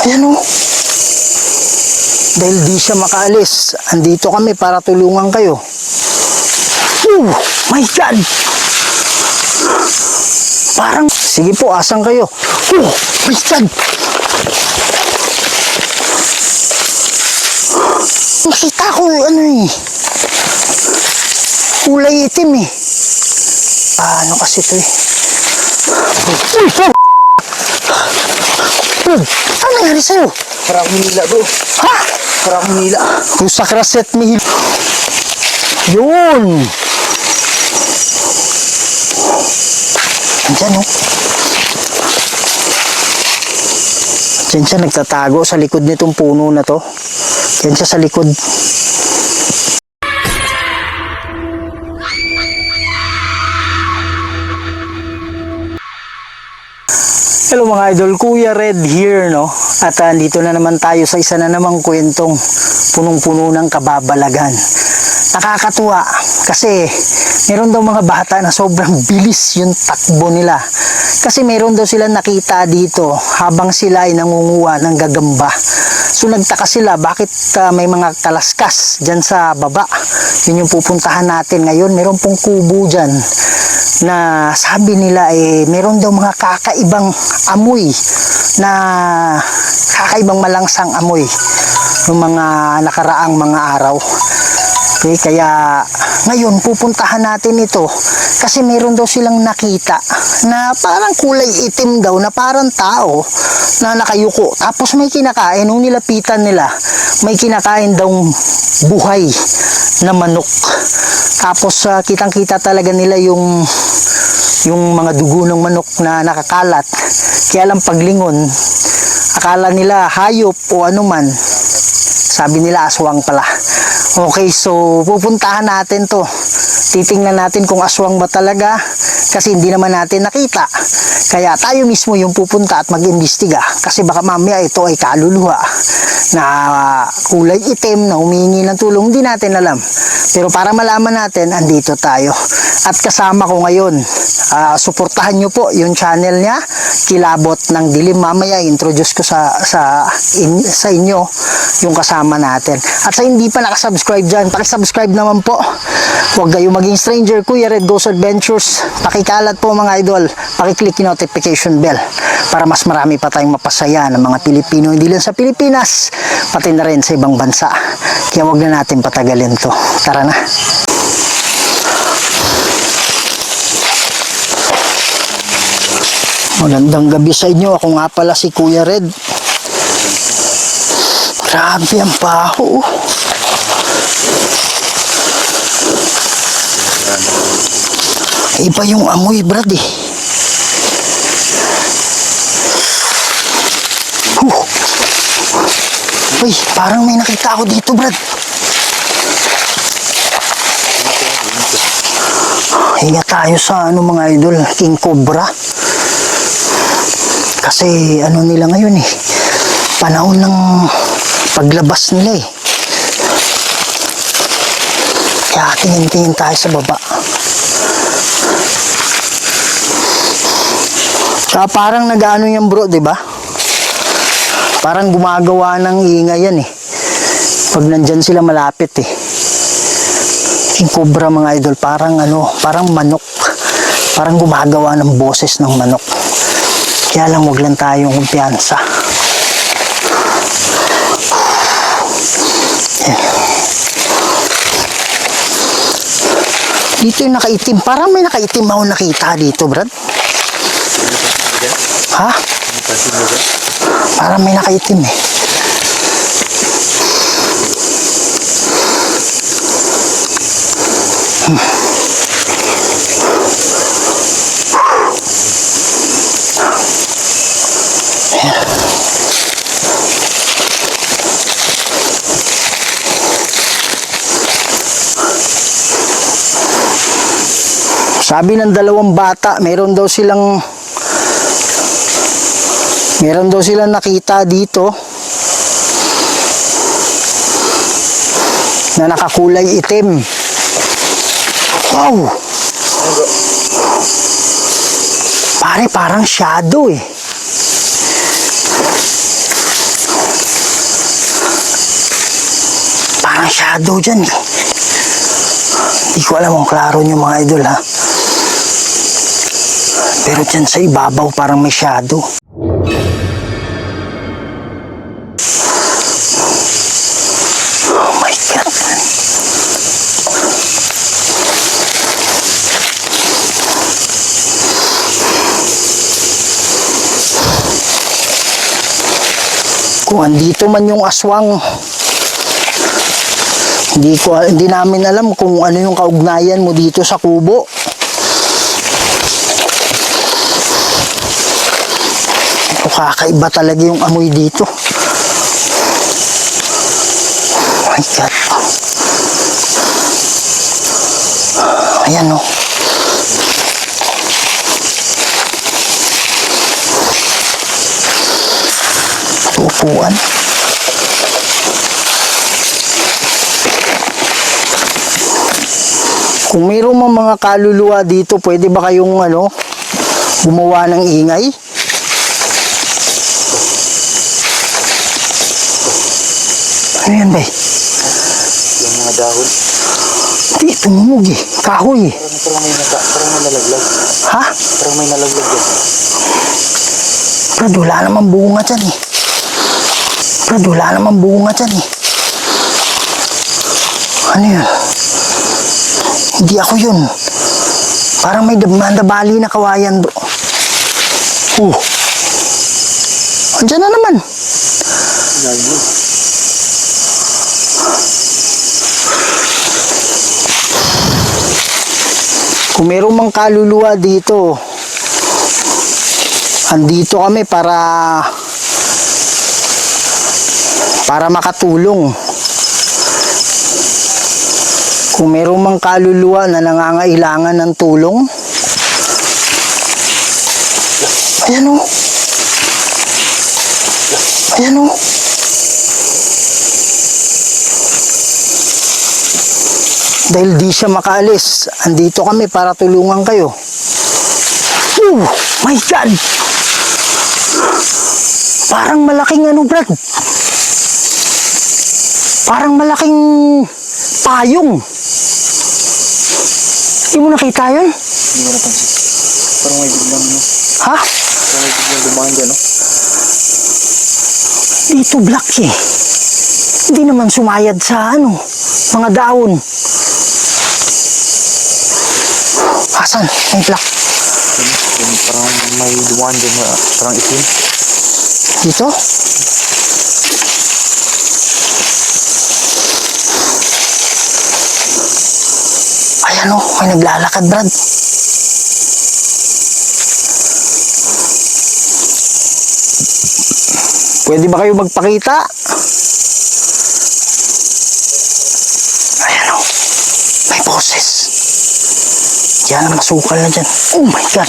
Ayan o. Dahil di siya makaalis, andito kami para tulungan kayo. Oh my God! Parang, sige po, asan kayo? Oh my God! Nakita ko ano eh. Kulay itim eh. Ano kasi ito eh. Ano nangyari sa'yo? Parang hinila bro. Ha? Parang hinila. Kung sa kraset may yun. Andyan oh. Diyan siya nagtatago sa likod nitong puno na to. Diyan siya sa likod. Hello mga idol, Kuya Red here, no? At dito na naman tayo sa isa na namang kwentong punong-puno ng kababalagan. Nakakatuwa kasi meron daw mga bata na sobrang bilis yung takbo nila. Kasi meron daw sila nakita dito habang sila ay nangunguha ng gagamba. So nagtaka sila bakit may mga kalaskas dyan sa baba. Yun yung pupuntahan natin ngayon. Meron pong kubo dyan na sabi nila meron daw mga kakaibang amoy, na kakaibang malangsang amoy ng mga nakaraang mga araw. Okay, kaya ngayon pupuntahan natin ito kasi meron daw silang nakita na parang kulay itim daw na parang tao na nakayuko. Tapos may kinakain, nung nilapitan nila, may kinakain daw buhay na manok. Tapos kitang-kita talaga nila yung mga dugo ng manok na nakakalat. Kaya lang paglingon, akala nila hayop o anuman. Sabi nila aswang pala. Okay, so pupuntahan natin to. Titingnan natin kung aswang ba talaga kasi hindi naman natin nakita. Kaya tayo mismo yung pupunta at mag-imbestiga kasi baka mamaya ito ay kaluluwa na kulay itim na humingi ng tulong, hindi natin alam. Pero para malaman natin, andito tayo. At kasama ko ngayon, suportahan nyo po yung channel niya, Kilabot ng Dilim. Mamaya introduce ko sa inyo yung kasama natin. At sa hindi pa nakasubscribe dyan, pakisubscribe naman po. Huwag kayo maging stranger. Kuya Red Goes Adventures, pakikalat po mga idol, pakiclick yung notification bell para mas marami pa tayong mapasaya ng mga Pilipino, hindi lang sa Pilipinas, pati na rin sa ibang bansa. Kaya huwag na natin patagalin to. Tara na. Magandang gabi sa inyo. Ako nga pala si Kuya Red. Grabe ang baho. Iba yung amoy, brad eh. Uy, parang may nakita ako dito, brad. Ingat tayo sa mga idol, King Cobra. Kasi nila ngayon eh, panahon ng paglabas nila eh. Kaya tingin-tingin tayo sa baba. Tsaka parang nag-ano yan bro, diba? Parang gumagawa ng ingay yan eh. Pag nandyan sila malapit eh. King Cobra mga idol, parang parang manok. Parang gumagawa ng boses ng manok. Kaya lang huwag lang tayong kumpiyansa. Dito yung nakaitim. Parang may nakaitim ako nakita dito, Brad. Ha? Parang may nakaitim eh. Sabi ng dalawang bata, meron daw silang nakita dito na nakakulay itim. Wow! Pare, parang shadow eh. Parang shadow dyan eh. Hindi ko alam kung klaro nyo mga idol ha. Pero dyan sa ibabaw parang may shadow. Oh my God. Kung andito man yung aswang, hindi namin alam kung ano yung kaugnayan mo dito sa kubo. O kakaiba talaga yung amoy dito. Oh my God. Ayan o. Upuan. Kung mayroong mga kaluluwa dito, pwede ba kayong gumawa ng ingay? Ano yan ba? Yung mga dahon. Hindi, tumunog eh. Kahoy eh. Parang may nalaglag. Ha? Parang may nalaglag yan. Brad, wala namang bunga dyan eh. Brad, wala namang bunga dyan eh. Ano yun? Hindi ako yun. Parang may mandabali na kawayan bro. Andyan na naman. Galing yun. Kung mayroong mang kaluluwa dito, andito kami para makatulong. Kung mayroong mang kaluluwa na nangangailangan ng tulong, ayan o. Ayan o. Dahil di siya makaalis, andito kami para tulungan kayo. Oh my God! Parang malaking Brad? Parang malaking payong. Hindi mo nakita yun? Hindi ko napansin. Parang may biglang Ha? Parang may biglang dumaan dyan Dito black eh. Hindi naman sumayad sa mga daon. Asan? May black. Parang may dumaan dyan na parang itim. Dito? Ayan o, may naglalakad Brad. Pwede ba kayo magpakita? Ayan o, may boses. Yan ang masukal na dyan. Oh my God!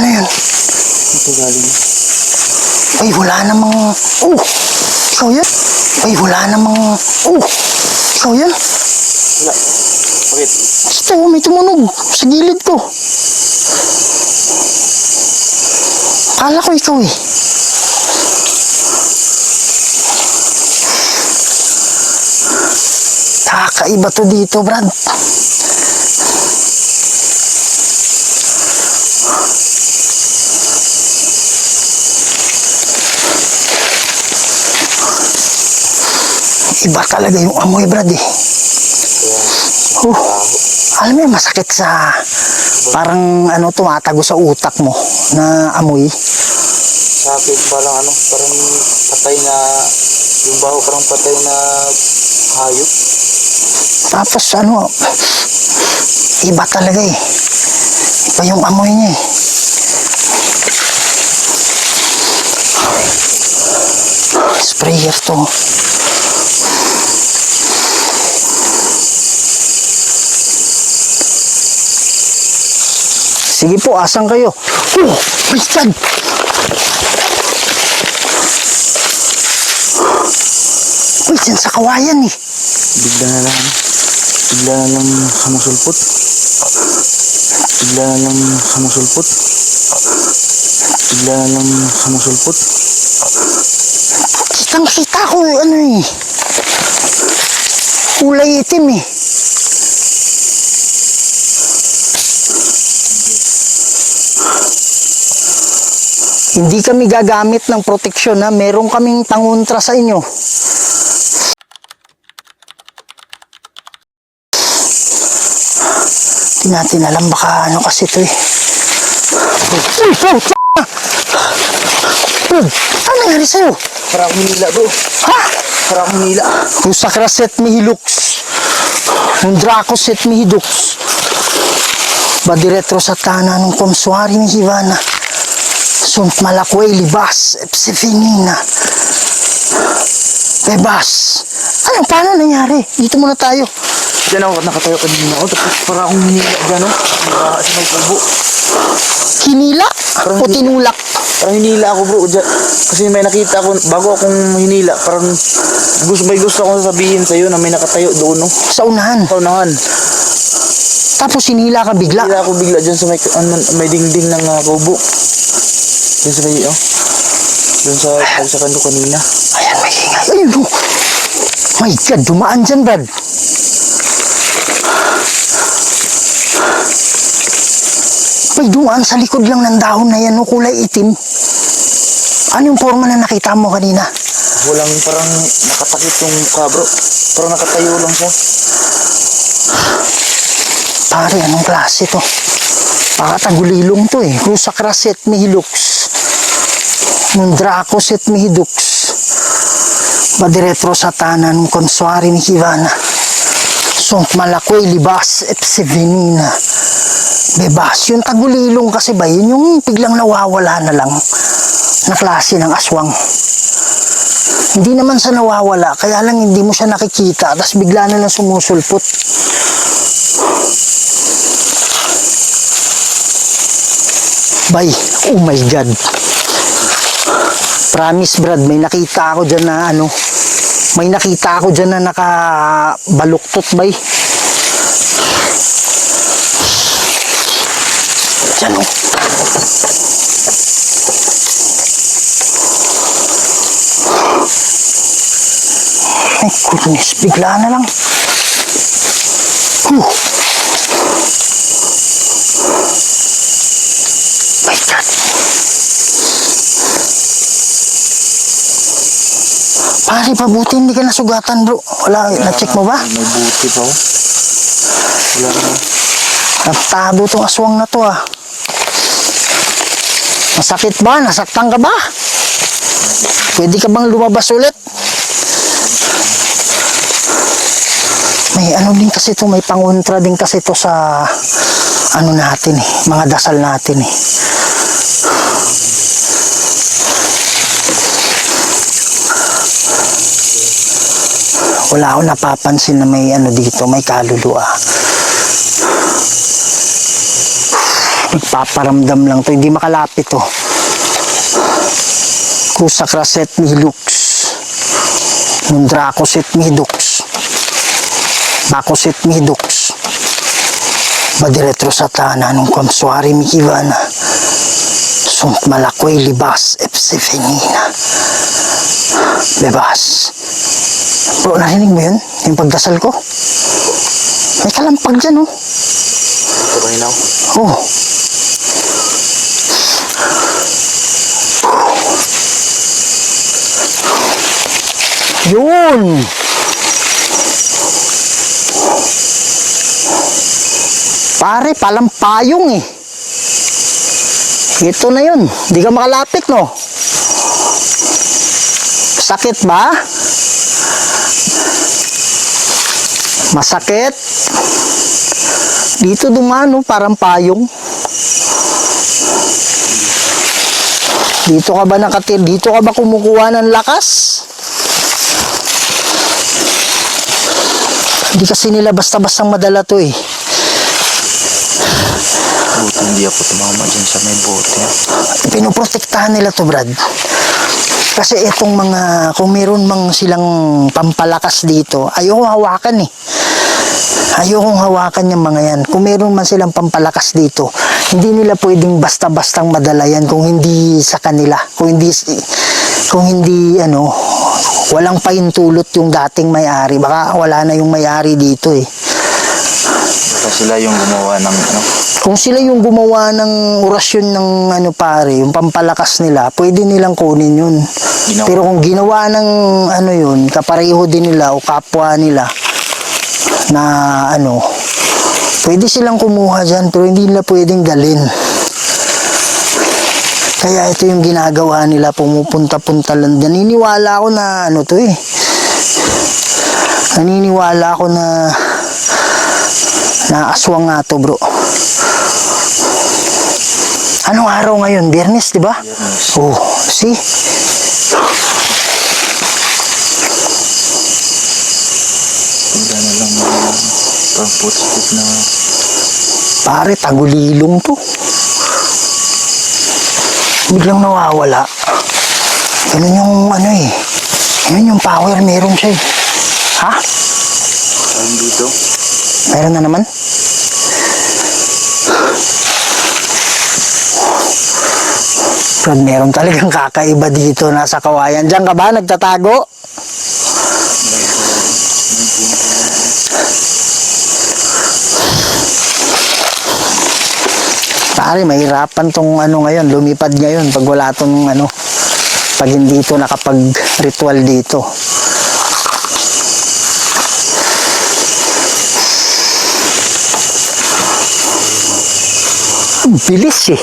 Ano yun? Ito galing. Ay, wala namang... ikaw yan? Ay, wala namang... ikaw yan? Wala. Bakit? Ito, may tumunog sa gilid ko. Akala ko ikaw eh. Kakaiba to dito, Brad. Iba talaga yung amoy, Brad eh. Alam mo, masakit sa parang tumatago sa utak mo na amoy. Sa akin parang parang patay na yung baho, parang patay na hayop. Tapos iba talaga eh. Iba yung amoy niya eh. Sprayer to. Sige po, asan kayo? Oh, my God! Uy, dyan sa kawayan eh. Bigla na lang sumusulpot. Bigla na lang sumusulpot. Bigla na lang sumusulpot. Kitang kita ko ano eh. Kulay itim eh. Hindi kami gagamit ng proteksyon ha. Meron kaming pangontra sa inyo. Hindi natin alam baka ano kasi ito eh. Uy! Ano nangyari sa'yo? Para akong hinila bro. Ha? Para akong hinila. Kung sakraset mihilux. Nung dracoset mihidux. Badiretro sa tana nung komswari ni Hivana. Sunt malakway libas. Epsifinina. Bebas. Ano? Paano nangyari? Dito muna tayo. Diyan ako nakatayo kanina ako. Tapos para akong hinila dyan oh. Sa may kubo. Hinila? O tinulak? Parang hinila ako bro. Diyan. Kasi may nakita ako. Bago akong hinila. Parang may gusto akong sabihin sa'yo na may nakatayo doon no. Sa unahan. Paunahan. Tapos hinila ka bigla. Hinila ako bigla dyan sa may dingding ng kubo. Dyan sa may doon sa kanto kanina. Ayan, may hingay. Ayun, oh. My God, dumaan dyan, Brad. May dumaan sa likod lang ng dahon na yan, no, kulay itim. Ano yung forma na nakita mo kanina? Walang parang nakatakip yung mukha bro. Parang nakatayo lang siya. Pare, anong klase to? Pakatagulilong to eh. Rusakraset mihilux. Nung dracoset mihidux. Badiretro sa tanan ng konsuari ni Hivana. Sunt malakway libas epsivenina. Bebas. Yung tagulilong kasi ba, yun yung biglang nawawala na lang na klase ng aswang. Hindi naman sa nawawala, kaya lang hindi mo siya nakikita, tapos bigla na lang sumusulpot. Bay, oh my God. Promise Brad, may nakita ako dyan na ano, may nakita ako dyan na nakabaluktot bay. Dyan oh. My goodness, bigla na lang. My God. Pare, pabuti hindi ka nasugatan bro. Wala, na-check mo ba? May buti pa oh. Wala naman. Nagtabo tong aswang na to ah. Masakit ba? Nasaktan ka ba? Pwede ka bang lumabas ulit? May ano din kasi to, may pangontra din kasi to sa ano natin eh, mga dasal natin eh. Wala akong napapansin na may ano dito, may kaluluwa. Nagpaparamdam lang to, hindi makalapit to. Kusakraset mihilux. Nung dracoset mihidux. Bakoset mihidux. Badiretro sa tana nung komswari mi Hivana. Sunt malakway libas epsifinina. Bebas. Bro, narinig mo yun? Yung pagdasal ko? May kalampag dyan, oh. Ito ba hinaw? Oh. Yun! Pare, palampayong eh. Ito na yun. Hindi ka makalapit, no? Sakit ba? Masakit? Dito dumano, parang payong. Dito ka ba nakatir? Dito ka ba kumukuha ng lakas? Hindi kasi nila basta-bastang madala to eh. Buti hindi ako tumama dyan sa may bote. Pinoprotektahan nila to, Brad. Kasi itong mga, kung meron mang silang pampalakas dito, ayokong hawakan eh. Ayokong hawakan yung mga yan. Kung meron man silang pampalakas dito, hindi nila pwedeng basta-bastang madala yan kung hindi sa kanila. Kung hindi ano, walang paintulot yung dating may-ari. Baka wala na yung may-ari dito eh. Baka sila yung gumawa ng ano. Kung sila yung gumawa ng orasyon ng ano pare, yung pampalakas nila, pwede nilang kunin yun. Ginawa. Pero kung ginawa ng ano yun, kapareho din nila o kapwa nila na ano, pwede silang kumuha dyan pero hindi nila pwedeng dalhin. Kaya ito yung ginagawa nila, pumupunta-punta lang. Naniniwala ako na ano to eh. Naniniwala ako na aswang nga to bro. Anong araw ngayon? Biyernes, di ba? Biyernes. Oh, see? Wala na lang mga pang footstep na Pare, tagulilong to. Biglang nawawala. Ganun yung ano eh. Ganun yung power, meron siya eh. Ha? ayun dito. Meron na naman? Brad, meron talagang kakaiba dito. Nasa kawayan. Diyan ka ba? Nagtatago? Pare, mahirapan tong ano ngayon. Lumipad ngayon pag wala tong ano. Pag hindi ito nakapag-ritual dito. Ang bilis eh.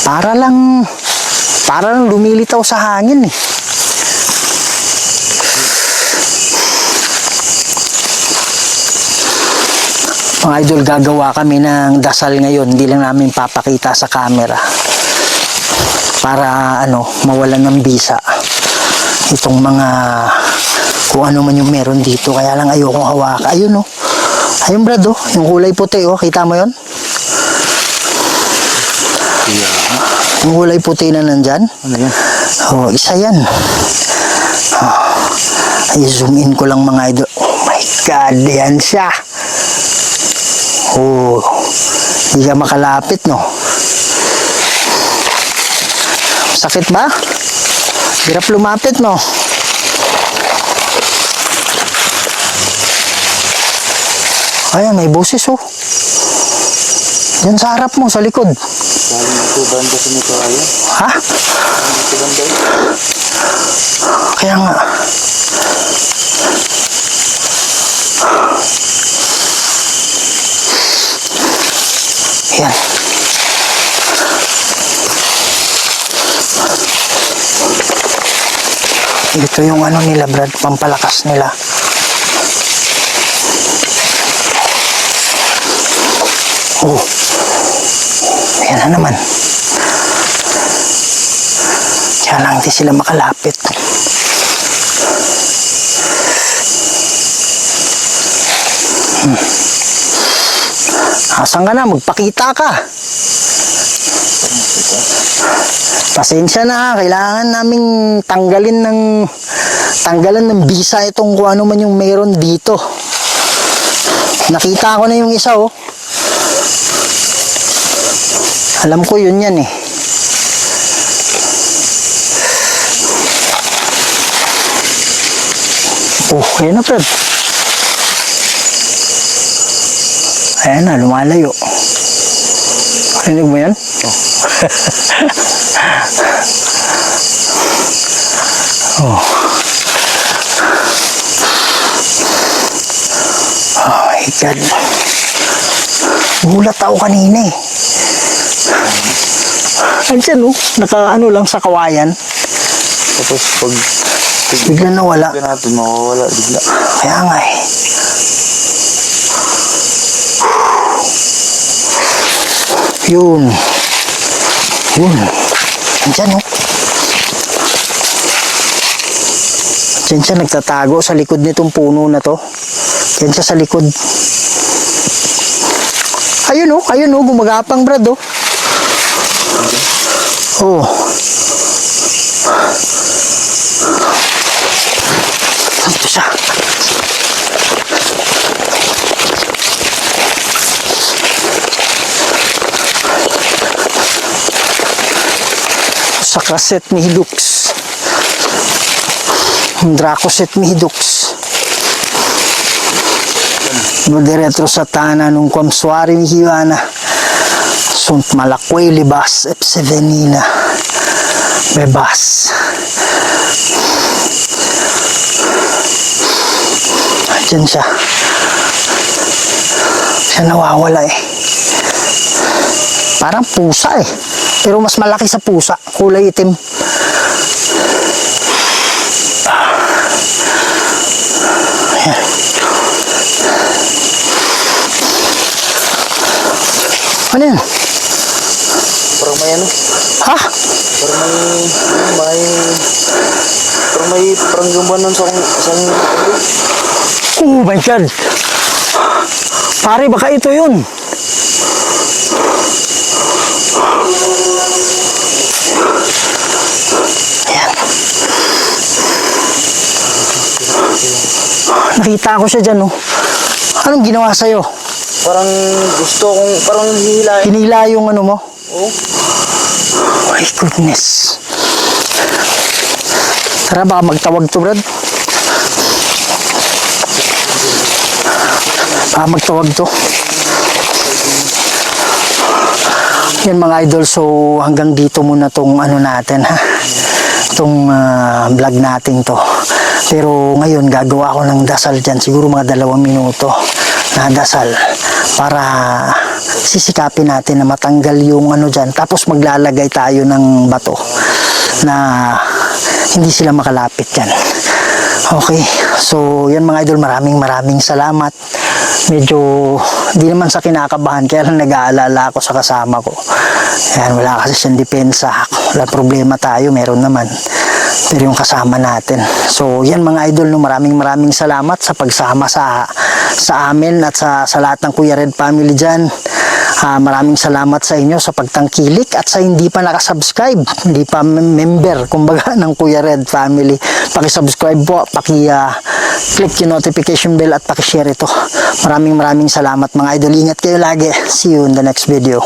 Para lang lumilitaw sa hangin eh. Mga idol, gagawa kami ng dasal ngayon. Hindi lang namin papakita sa camera. Para ano, mawalan ng bisa. Itong mga kung ano man yung meron dito. Kaya lang ayokong hawakan. Ayun oh. Ayun brad oh. Yung kulay puti oh. Kita mo yun? Yung kulay puti na nandyan. Ano yan? Oh, isa yan. Oh. Ay, zoom in ko lang mga idol. Oh my God, yan siya. Oh, hindi ka makalapit, no? Sakit ba? Hirap lumapit, no? Ayan, may boses, oh. Diyan sa harap mo, sa likod. Galing dito banda sa nito ayan. Ha? Dito banda eh. Kaya nga. Ayan. Ito yung ano nila, Brad, pampalakas nila. Oh. Ayan na naman. Kaya lang hindi sila makalapit. Asan ka na? Magpakita ka. Pasensya na, kailangan naming tanggalan ng bisa itong kung ano man yung meron dito. Nakita ko na yung isa oh. Alam ko yun yan eh. Oh, ayan na Fred. Ayan na, lumalayo. Rinig mo yan? Oh. Oh. Oh my God. Gulat ako kanina eh. Andiyan oh, naka-ano lang sa kawayan. Tapos pag Bigla nawala. tignan natin, mawawala bigla. Kaya nga eh. Yun. Yun. Andiyan oh. Diyan siya nagtatago sa likod nitong puno na to. Diyan siya sa likod. Ayun oh, gumagapang Brad oh. Oh. Dito siya. Sa kaset ni Lux. Dracoset Midux. Diretro sa tanan nung Kwamsuari Mihiwana. Sunt Malakway Libas F7 Bebas. Diyan siya. Siya nawawala eh. Parang pusa eh. Pero mas malaki sa pusa. Kulay itim. Ayan. Ano yan? Parang may ano? Ha? Parang gumanon sa Oh my God! Pare, baka ito yun. Ayan. Nakita ko siya dyan, oh. Anong ginawa sa'yo? parang gusto kong, parang hihilahin. Hinila yung ano mo? Oh. My goodness. Tara, baka magtawag to, Brad. Baka magtawag to. Yan mga idol, so hanggang dito muna tong ano natin, ha, tong vlog natin to. Pero ngayon gagawa ako ng dasal dyan, siguro mga 2 minuto na dasal para sisikapin natin na matanggal yung ano dyan, tapos maglalagay tayo ng bato na hindi sila makalapit dyan. Okay, so yan mga idol, maraming salamat. Medyo di naman sa kinakabahan, kaya lang nag-aalala ako sa kasama ko. Yan, wala kasi siyang depensa. Wala problema tayo, meron naman. Pero yung kasama natin. So yan mga idol, no, maraming salamat sa pagsama sa amin at sa lahat ng Kuya Red family dyan. Maraming salamat sa inyo sa pagtangkilik at sa hindi pa nakasubscribe, hindi pa member kumbaga ng Kuya Red family, paki-subscribe po, paki-click yung notification bell at paki-share ito. Maraming salamat mga idol. Ingat kayo lagi. See you in the next video.